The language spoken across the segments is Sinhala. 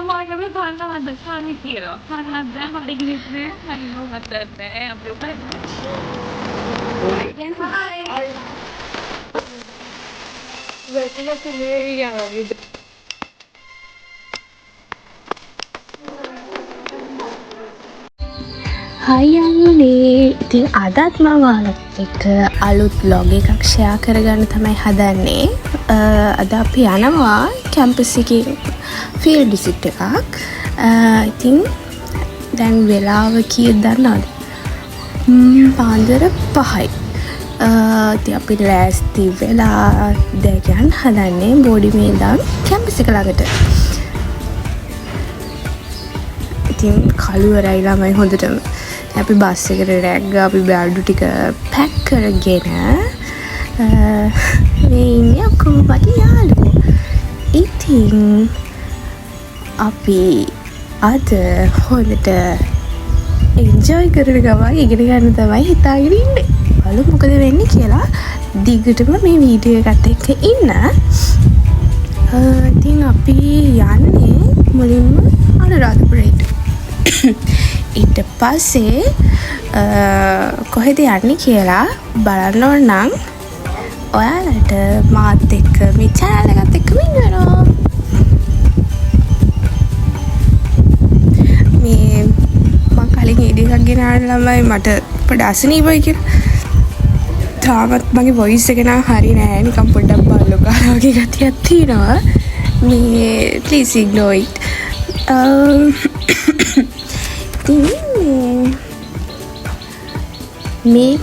මාගේ කන්න හද කන්න කියලා. කන්නත් දැන් බඩගිනිත් නෑ. අයියෝ හදත් නෑ. අපි උපේ. වෙලට නෑ යන්නේ. හයි අම්මනේ. ඉතින් අදත් මම ඔයාලත් එක්ක අලුත් vlog එකක් share කරගන්න තමයි හදන්නේ. අද අපි යනවා කැම්පස් එකේ field visit එකක්. ඉතින් දැන් වෙලාව කීයද දන්නවද? පාන්දර 5යි. ඉතින් අපි ලෑස්ති වෙලා දැන් හදන්නේ බෝඩි මේ ඉඳන් කැම්පස් එක ළඟට. ඉතින් කළුවරයි ළමයි හොඳටම අපි බස් එකට රැග්ග අපි බෑඩු ටික පැක් කරගෙන මේ ඉන්නේ ඔක්කොම මගේ යාළුවෝ. ඉතින් අපි අද හොඳට එන්ජොයි කරන ගමන් ඉගෙන ගන්න තමයි හිතාගෙන ඉන්නේ. බලමු මොකද වෙන්නේ කියලා. දිගටම මේ වීඩියෝ එකත් එක්ක ඉන්න. ඉතින් අපි යන්නේ මුලින්ම අනුරාධපුරයට. ඊට පස්සේ කොහෙද යන්නේ කියලා බලන්න ඕන නම් ඔයාලට මාත් එක්ක මේ channel එකත් එක්කම ඉන්න වෙනවා. මේ මම කලින් වීඩියෝ එකක් ගෙනාන ළමයි මට පොඩ්ඩක් අසනීපයි කියලා. තාමත් මගේ voice එක නම් හරි නෑ, නිකන් පොඩ්ඩක් බල්ලෝ කාලා වගේ ගතියක් තියෙනවා. මේ please ignore it. මේ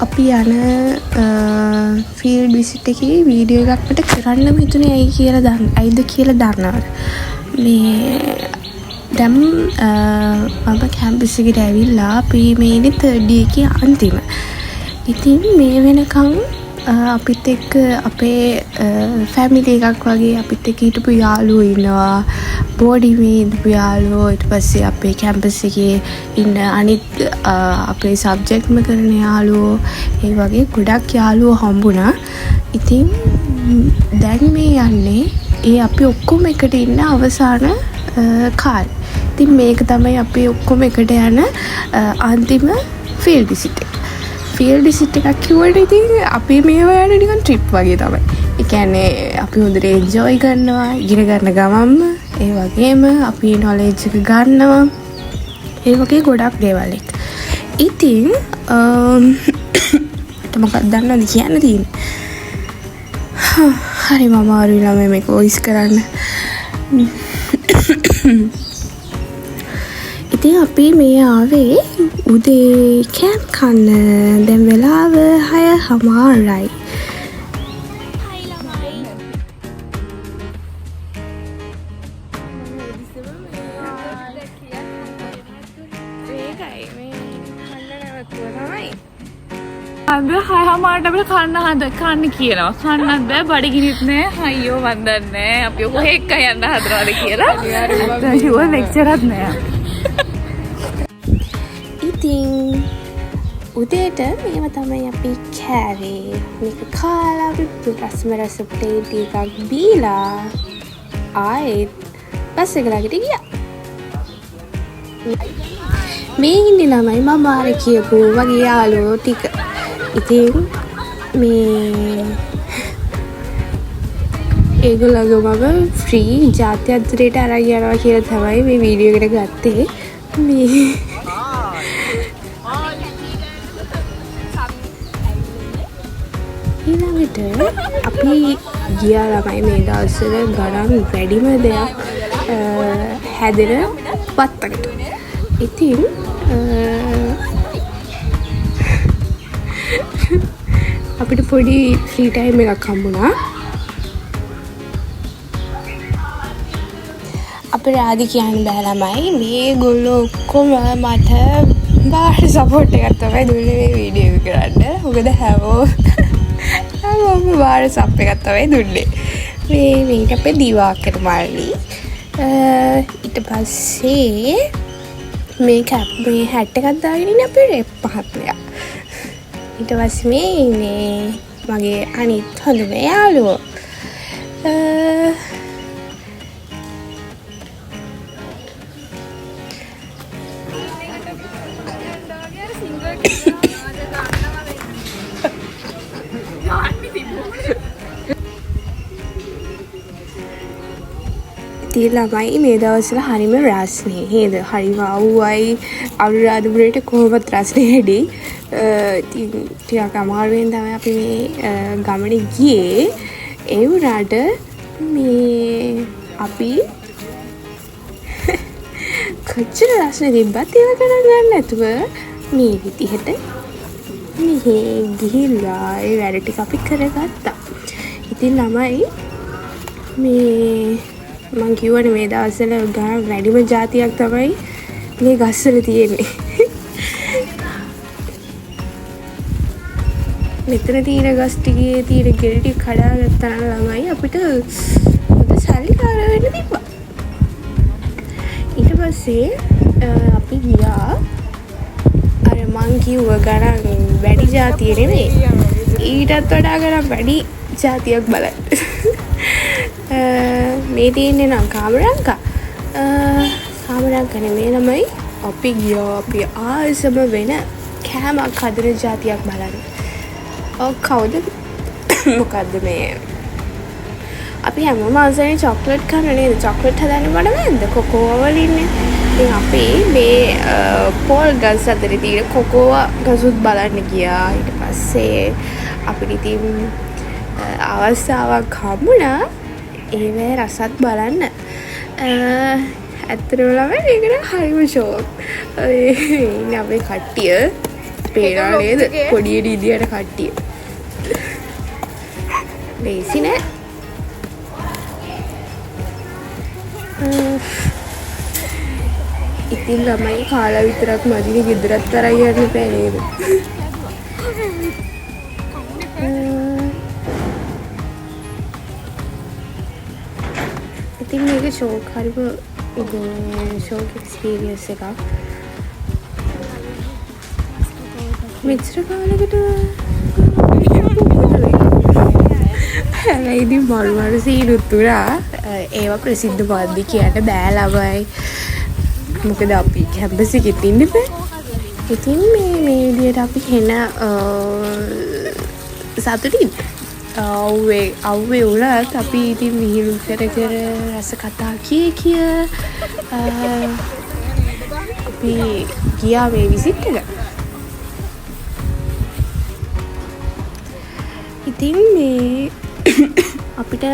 අපි යන ෆීල්ඩ් විසිට් එකේ වීඩියෝ එකක් මට කරන්නම හිතුනේ ඇයිද කියලා දන්නවද? මේ දැන් මම කැම්පස් එකට ඇවිල්ලා අපි මේනේ 3rd year එකේ අන්තිම. ඉතින් මේ වෙනකන් අපිත් එක්ක අපේ ෆැමිලි එකක් වගේ අපිත් එක්ක හිටපු යාළුවෝ ඉන්නවා. බෝඩි මේ ඉඳපු යාළුවෝ, ඊට පස්සේ අපේ කැම්පස් එකේ ඉන්න අනිත් අපේ සබ්ජෙක්ට්ම කරන යාළුවෝ, ඒ වගේ ගොඩක් යාළුවෝ හම්බුණා. ඉතින් දැන් මේ යන්නේ ඒ අපි ඔක්කොම එකට ඉන්න අවසාන කාලේ. ඉතින් මේක තමයි අපි ඔක්කොම එකට යන අන්තිම ෆීල්ඩ් විසිට් එක. ෆීල්ඩ් විසිට් එකක් කිව්වට ඉතින් අපි මේවා යන නිකන් ට්‍රිප් වගේ තමයි. ඒ කියන්නේ අපි හොඳට එන්ජොයි කරනවා, ඉගෙන ගන්න ගමන්ම, ඒ වගේම අපි නොලෙජ් එක ගන්නවා. ඒ වගේ ගොඩක් දේවල් එක්ක. ඉතින් මොකක්ද දන්නවද කියන්න තියෙන්නේ? හරිම අමාරුයි ළමයි මේක වොයිස් කරන්න. ඉතින් අපි මේ ආවේ උදේ කෑම් කන්න. දැන් වෙලාව 6:00යි. අද 6:00 අපිට කන්න කියනවා. කන්නත් බෑ, බඩගිනිත් නෑ. අයියෝ මන් දන්නේ නෑ අපි කොහෙ එක්ක යන්න හදනවද කියලා. ෂුවර් ලෙක්චරත් නෑ. ඉතින් උදේට මේව තමයි අපි කෑවේ. මේක කාලා අපි රස ප්ලේට් එකක් බීලා ආයෙත් බස් එක ළඟට ගියා. මේ ඉන්නේ ළමයි මම ආර කියපු වගේ යාළුවෝ ටික. ඉතින් මේ ඒගොල්ලෝ මම ෆ්‍රී ජාත්‍යන්තරයට අරන් යනවා කියලා තමයි මේ වීඩියෝ එකට ගත්තේ. මේ ඊළඟට අපි ගියා ළමයි මේ දවස්වල ගණන් වැඩිම දෙයක් හැදෙන වත්තකට. ඉතින් අපිට පොඩි ෆ්‍රී ටයිම් එකක් හම්බුණා. අපේ රාදි කියන්න බෑ ළමයි. මේගොල්ලෝ ඔක්කොම මට බාහිර සපෝට් එකක් තමයි දුන්නේ මේ වීඩියෝ එක කරන්න. මොකද හැමෝම බාහිර සප් එකක් තමයි දුන්නේ. මේක අපේ දිවාකර මල්ලි. ඊට පස්සේ මේ හැට් එකක් දාගෙන ඉන්නේ අපේ රෙප් මහත්මයා. ඊට පස්සේ මේ ඉන්නේ මගේ අනිත් හොඳම යාළුවෝ. ඉතින් ළමයි මේ දවස්වල හරිම රස්නේ. හේද? හරිම අවුවයි අනුරාධපුරයට කොහොමද රස්නේ හැටි. ඉතින් ටිකක් අමාරුවෙන් තමයි අපි මේ ගමනේ ගියේ. ඒ වුණාට මේ අපි කොච්චර රස්නේ තිබ්බත් ඒව ගණන් ගන්න නැතුව මේ විදිහට මෙහෙ ගිහිල්ලා ඒ වැඩ ටික අපි කරගත්තා. ඉතින් ළමයි මේ මං කිව්වනේ මේ දවස්වල ගාන වැඩිම જાතියක් තමයි මේ ගස්වල තියෙන්නේ. මෙතන තියෙන ගස් ටිකේ තියෙන ගෙඩි ටික කඩාගත්තා නම් ළමයි අපිට හොඳ සල්ලිකාර වෙන්න තිබ්බා. ඊට පස්සේ අපි ගියා අර මං කිව්ව ගණන් වැඩි જાතිය නෙමෙයි. ඊටත් වඩා ගණන් වැඩි જાතියක් බලන්න. මේ තියෙන්නේ නම් කාමරංකා. කාමරංකා නෙමෙයි ළමයි. අපි ගියා අපි ආසම වෙන කෑමක් හදන જાතියක් බලන්න. කවුද මොකද්ද මේ අපි හැමෝම ආසනේ චොක්ලට් කන්න නේද? චොක්ලට් හදන්න මඩ නැද්ද? කොකෝ වලින්නේ. ඉතින් අපි මේ පෝල් ගස් අතරේ තියෙන කොකෝ ගසුත් බලන්න ගියා. ඊට පස්සේ අපිට ඉතින් අවස්ථාවක් හම්බුණා ඒවැ රසත් බලන්න. ඇත්තටම ළමයි මේකට හරිම ෂෝක්. ඉන්නේ අපේ කට්ටිය පේනවා නේද? පොඩි ඉදියට කට්ටිය. ලේසි නෑ. ඉතින් ළමයි කාලා විතරක් මදිනේ ගෙදරත් තරයි යන්න බෑ නේද? ඉතින් මේක ෂෝක් හරිම ෂෝක් එක්ස්පීරියන්ස් එකක්. මෙච්චර කාලෙකට හැබැයි ඉතින් මරු සීනුත් වුණා. ඒවා ප්‍රසිද්ධ පද්දි කියන්න බෑ ළමයි. මොකද අපි කැම්පස් එකේ ඉන්න බෑ. ඉතින් මේ විදියට අපි හෙන සතුටින් අවුවේ වුණත් අපි ඉතින් විහිළු කර රස කතා කිය අපි ගියා මේ විසිට් එක. ඉතින් මේ අපිට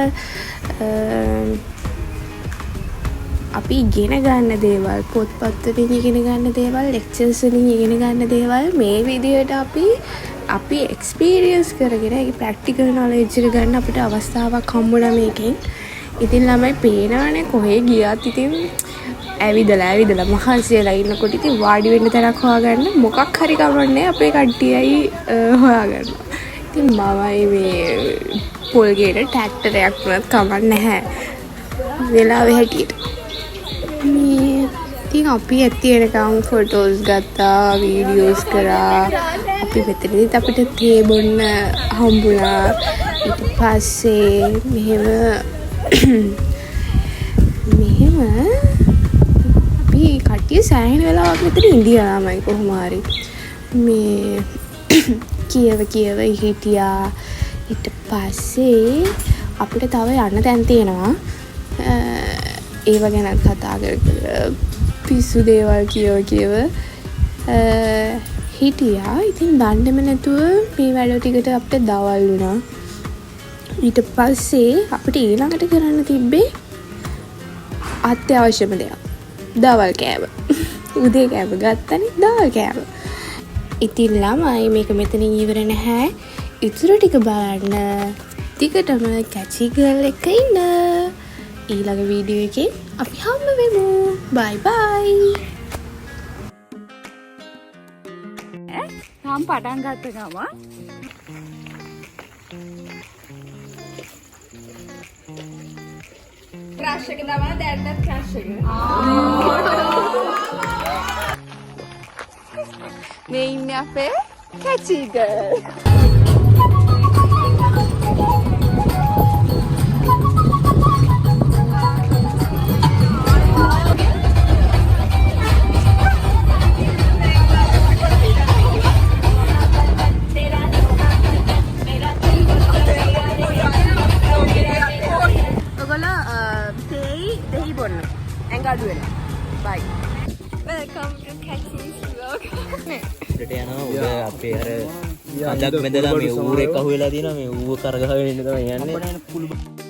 අපි ඉගෙන ගන්න දේවල් පොත්පත් වලින් ඉගෙන ගන්න දේවල් ලෙක්චර්ස් වලින් ඉගෙන ගන්න දේවල් මේ විදිහට අපි එක්ස්පීරියන්ස් කරගෙන ඒක ප්‍රැක්ටිකල් නොලෙජ් එක ගන්න අපිට අවස්ථාවක් හම්බුණා මේකෙන්. ඉතින් ළමයි පේනවනේ කොහේ ගියත් ඉතින් ඇවිදලා මහන්සියලා ඉන්නකොට ඉතින් වාඩි වෙන්න තැනක් හොයාගන්න මොකක් හරි කවන්නේ අපේ කට්ටියයි හොයාගන්න. ඉතින් මමයි මේ පොල් ගේට ට්‍රැක්ටරයක් වුණත් කමක් නැහැ. වෙලාවෙ හැටියට. මේ ඉතින් අපි ඇත්තටම ෆොටෝස් ගත්තා, වීඩියෝස් කරා. අපි මෙතනදිත් අපිට තේ බොන්න හම්බුණා. ඊට පස්සේ මෙහෙම අපි කට්ටිය සෑහෙන වෙලාවක් මෙතන ඉඳියාමයි කොහොම හරි. මේ කියව හිටියා. ඊට පස්සේ අපිට තව යන්න තැන් තියෙනවා. ඒව ගැනත් කතා කර පිස්සු දේවල් කියව හිටියා. ඉතින් දන්නේම නැතුව මේ වැඩ ටිකට අපිට දවල් වුණා. ඊට පස්සේ අපිට ඊළඟට කරන්න තිබ්බේ අත්‍යවශ්‍යම දෙයක්. දවල් කෑම. උදේ කෑම ගත්තනේ දවල් කෑම. ඉතින් ළමයි මේක මෙතනින් ඉවර නැහැ. ඉතුරු ටික බලන්න ටිකටම කැචි ගර්ල් එක ඉන්න. ඊළඟ වීඩියෝ එකේ අපි හම්බ වෙමු. බයි බයි. තාම පටන් ගත්ත ගම ක්‍රෂ් එක තමයි දැන්නත් ක්‍රෂ් එක. මේ ඉන්නේ අපේ කැචි ගර්ල්. බොන්න. ඇඟ අඩු වෙනවා. bye. welcome to Cathy's vlog. උඩට යනවා උඩ අපේ අර කඳක් මැදලා මේ ඌරෙක් අහුවෙලා තියෙනවා මේ ඌව කරගහගෙන ඉන්න තමයි යන්නේ.